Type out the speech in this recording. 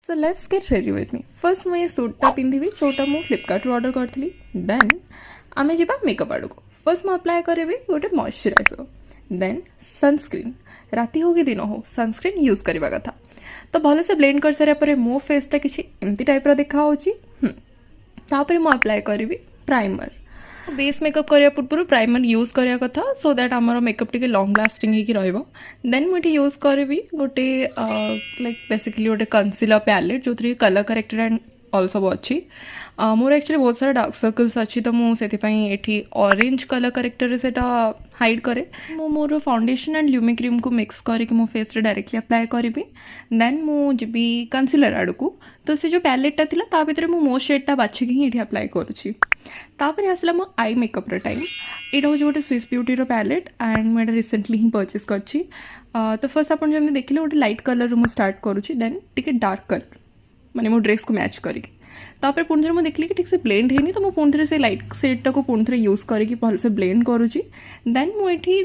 so let's get ready with me first मुझे सूटा पिंधि जोटा मुझे फ्लिपकार्ट ऑर्डर करी देन आम जा मेकअप आड़ को फर्स्ट मुझे अप्लाई करी गोटे मॉइस्चराइजर देन सनस्क्रीन राति हो कि दिन हो सनस्क्रीन यूज करवा कथा तो भल से ब्लेंड कर सारे मो फेसटा किसी एमती टाइप देखा तापर मुझे अप्लाई करी प्राइमर बेस मेकअप करने पूर्व प्राइमर यूज करने कथा सो दैट आमर मेकअप टी लंग लास्टिंग हो देन मुझे यूज करी गोटे लाइक बेसिकली गोटे कंसीलर पैलेट जो थी कलर करेक्टर एंड ऑल सब अच्छी मोर एक्चुअली बहुत सारा डार्क सर्कल्स अच्छी तो मुझे ऑरेंज कलर करेक्टर से हाइड करे मोर फाउंडेशन एंड ल्यूमी क्रीम को मिक्स करके मो फेस रे डायरेक्टली अप्लाई करी देन मुझे कंसीलर आड़ को तो से जो पैलेटा थी ता भर मो मो शेडटा बाछिकी ही ये अप्लाई करुँची तापर आसला मो आई मेकअप टाइम यहाँ हूँ गोटे स्विस ब्यूटी पैलेट एंड मुझे रिसेंटली ही परचेस करछि तो फर्स्ट आप देखिए गोटे लाइट कलर मुझे स्टार्ट करुँची देन टिके डार्क कलर माने मो ड्रेस को मैच करके तापर पुणी थे मुझे देखली कि ठीक से ब्लेंड है तो मुझे पुणी से लाइट सेडटा को पुणी थे यूज करके भल से ब्लेंड करुँची देन मुझे